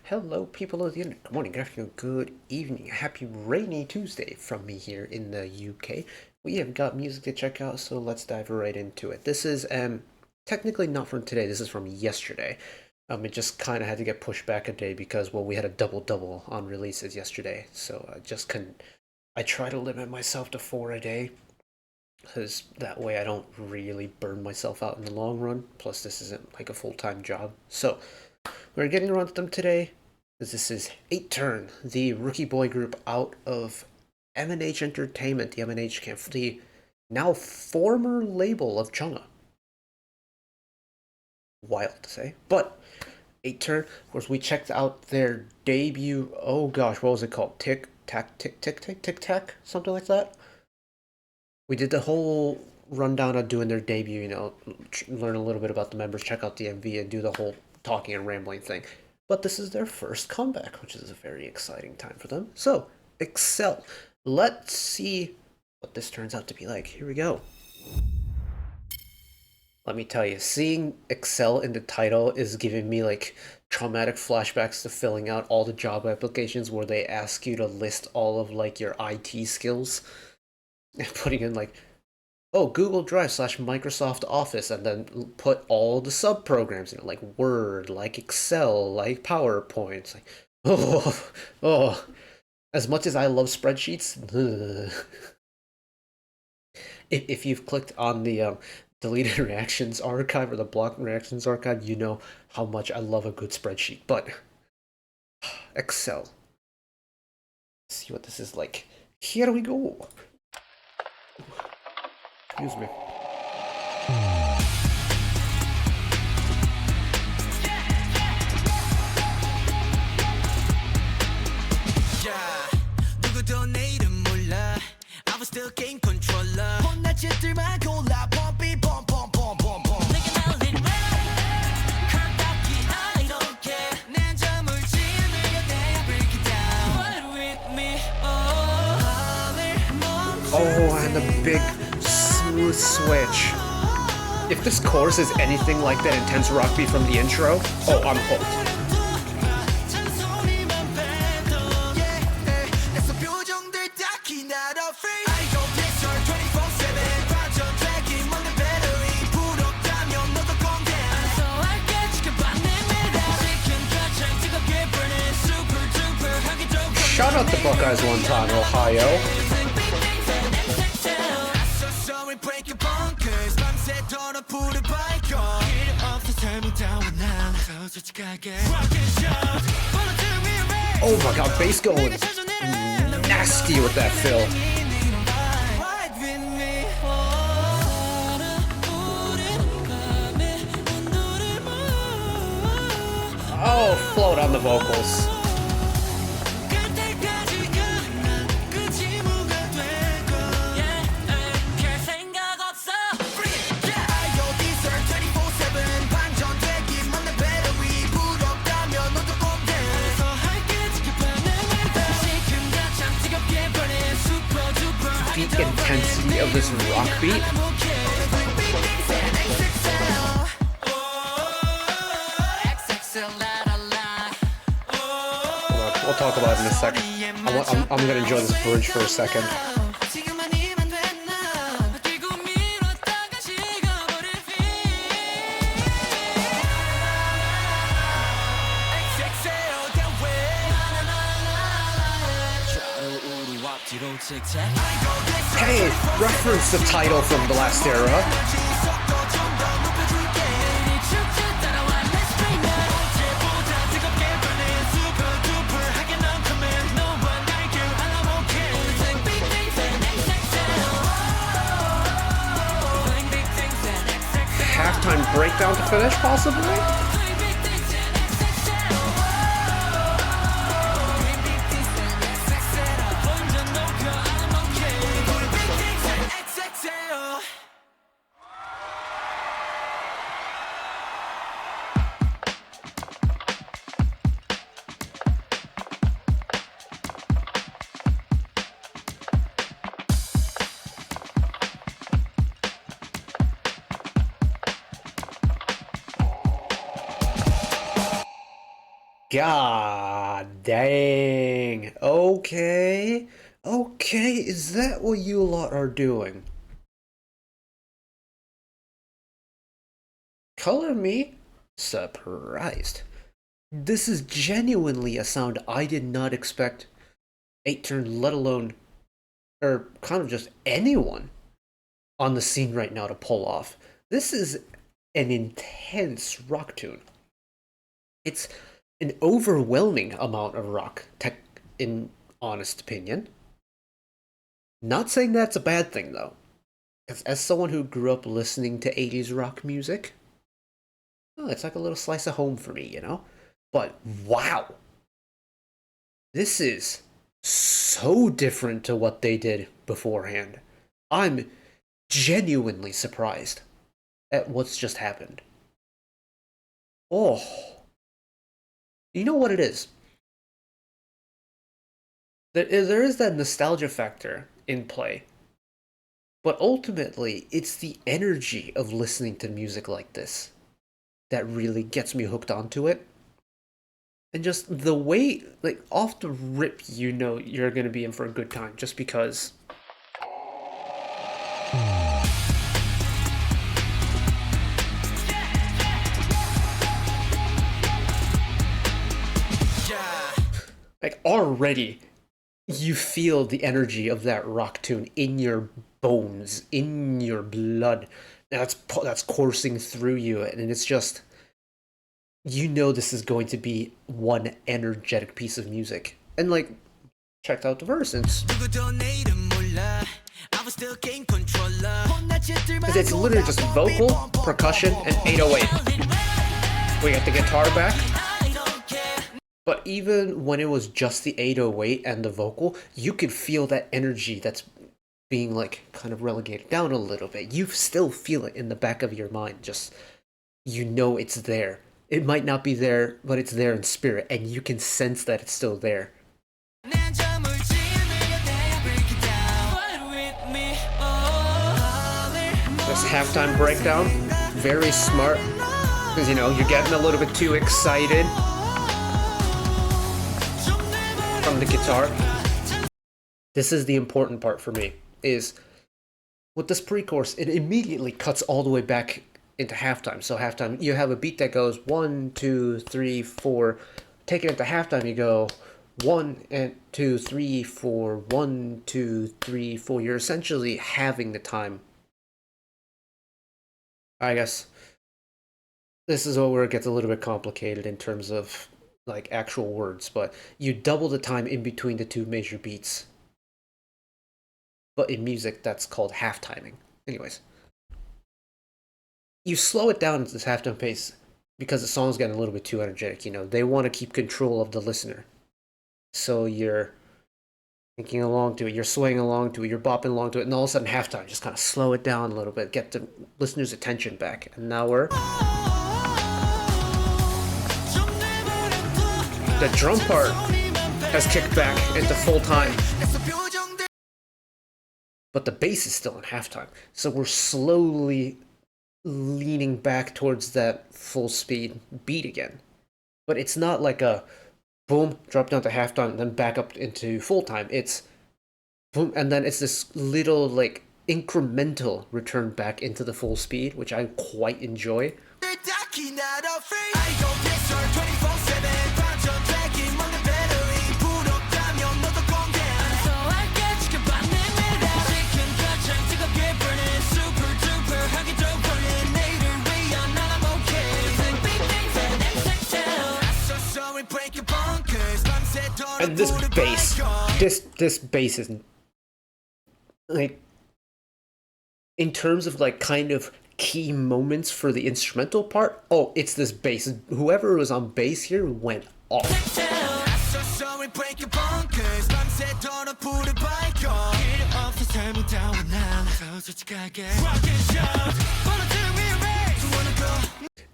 Hello, people of the internet. Good morning, good afternoon, good evening. Happy rainy Tuesday from me here in the UK. We have got music to check out, so let's dive right into it. This is technically not from today. This is from yesterday. It just kind of had to get pushed back a day because we had a double on releases yesterday, so I just couldn't. I try to limit myself to four a day because that way I don't really burn myself out in the long run. Plus, this isn't like a full-time job, so. We're getting around to them today, because this is 8 Turn, the rookie boy group out of M&H Entertainment, the M&H camp, the now former label of Chunga. Wild to say. But 8 Turn, of course, we checked out their debut, oh gosh, what was it called? Tic Tac, something like that? We did the whole rundown of doing their debut, learn a little bit about the members, check out the MV, and do the whole talking and rambling thing. But this is their first comeback, which is a very exciting time for them. So, Excel. Let's see what this turns out to be like. Here we go. Let me tell you, seeing Excel in the title is giving me like traumatic flashbacks to filling out all the job applications where they ask you to list all of like your IT skills and putting in like, oh, Google Drive / Microsoft Office, and then put all the sub programs in it, like Word, like Excel, like PowerPoint. It's like, oh. As much as I love spreadsheets, if you've clicked on the deleted reactions archive or the blocked reactions archive, you know how much I love a good spreadsheet. But Excel. Let's see what this is like. Here we go. Excuse me. Oh, and a big smooth switch. If this chorus is anything like that intense rock beat from the intro, oh, I'm hooked. Shout out the Buckeyes one time, Ohio. Oh my god, bass going nasty with that fill. Oh, float on the vocals. The intensity of this rock beat. We'll talk about it in a second. I'm gonna enjoy this bridge for a second. Hey, reference the title from the last era. Halftime breakdown to finish, possibly? God dang. Okay. Okay, is that what you lot are doing? Color me surprised. This is genuinely a sound I did not expect 8-turn, let alone, or kind of just anyone on the scene right now to pull off. This is an intense rock tune. It's an overwhelming amount of rock, tech, in honest opinion. Not saying that's a bad thing though, because as someone who grew up listening to 80s rock music, oh, it's like a little slice of home for me, you know? But wow, this is so different to what they did beforehand. I'm genuinely surprised at what's just happened. Oh, you know what it is? There is that nostalgia factor in play, but ultimately, it's the energy of listening to music like this that really gets me hooked onto it. And just the way, like, off the rip, you know you're gonna be in for a good time just because. Like, already, you feel the energy of that rock tune in your bones, in your blood. That's coursing through you, and it's just you know this is going to be one energetic piece of music. And like, checked out the verse, and it's literally just vocal, percussion, and 808. We got the guitar back. But even when it was just the 808 and the vocal, you could feel that energy that's being like kind of relegated down a little bit. You still feel it in the back of your mind. Just you know it's there. It might not be there, but it's there in spirit, and you can sense that it's still there. This halftime breakdown, very smart, because you know you're getting a little bit too excited from the guitar. This is the important part for me, is with this pre-chorus, it immediately cuts all the way back into halftime. So halftime, you have a beat that goes 1, 2, 3, 4. Take it into halftime, you go 1 and 2, 3, 4, 1, 2, 3, 4. You're essentially having the time. I guess this is where it gets a little bit complicated in terms of like actual words, but you double the time in between the two major beats. But in music, that's called half timing. Anyways, you slow it down to this halftime pace because the song's getting a little bit too energetic. You know, they want to keep control of the listener, so you're thinking along to it, you're swaying along to it, you're bopping along to it, and all of a sudden halftime, just kind of slow it down a little bit, get the listener's attention back, and now we're. The drum part has kicked back into full time. But the bass is still in halftime. So we're slowly leaning back towards that full speed beat again. But it's not like a boom, drop down to halftime, and then back up into full time. It's boom, and then it's this little like incremental return back into the full speed, which I quite enjoy. And this bass is like, in terms of like kind of key moments for the instrumental part, oh, it's this bass. Whoever was on bass here went off.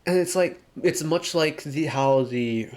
And it's like, it's much like how the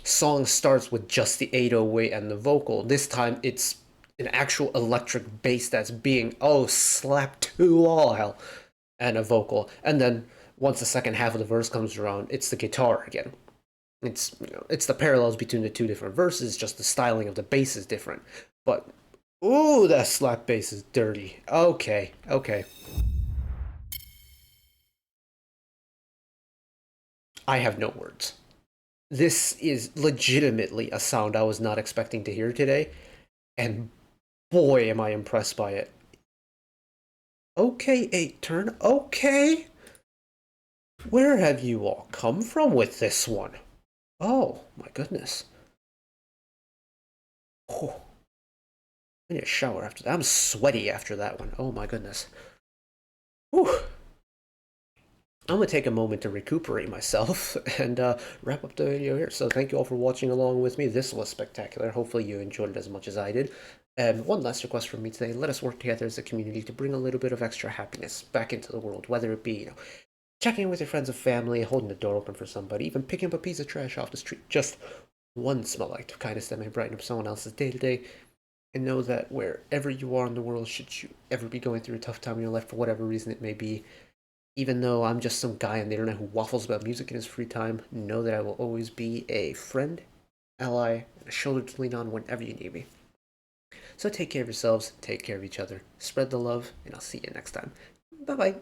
song starts with just the 808 and the vocal. This time it's an actual electric bass that's being slapped to all hell, and a vocal. And then once the second half of the verse comes around, it's the guitar again. It's the parallels between the two different verses, just the styling of the bass is different. But ooh, that slap bass is dirty. Okay, okay. I have no words. This is legitimately a sound I was not expecting to hear today, and boy, am I impressed by it. Okay, eight turn. Okay. Where have you all come from with this one? Oh, my goodness. Oh, I need a shower after that. I'm sweaty after that one. Oh, my goodness. Whew. I'm going to take a moment to recuperate myself and wrap up the video here. So thank you all for watching along with me. This was spectacular. Hopefully you enjoyed it as much as I did. And one last request from me today, let us work together as a community to bring a little bit of extra happiness back into the world, whether it be, checking in with your friends and family, holding the door open for somebody, even picking up a piece of trash off the street. Just one small act of kindness that may brighten up someone else's day to day. And know that wherever you are in the world, should you ever be going through a tough time in your life for whatever reason it may be, even though I'm just some guy on the internet who waffles about music in his free time, know that I will always be a friend, ally, and a shoulder to lean on whenever you need me. So take care of yourselves, take care of each other, spread the love, and I'll see you next time. Bye bye.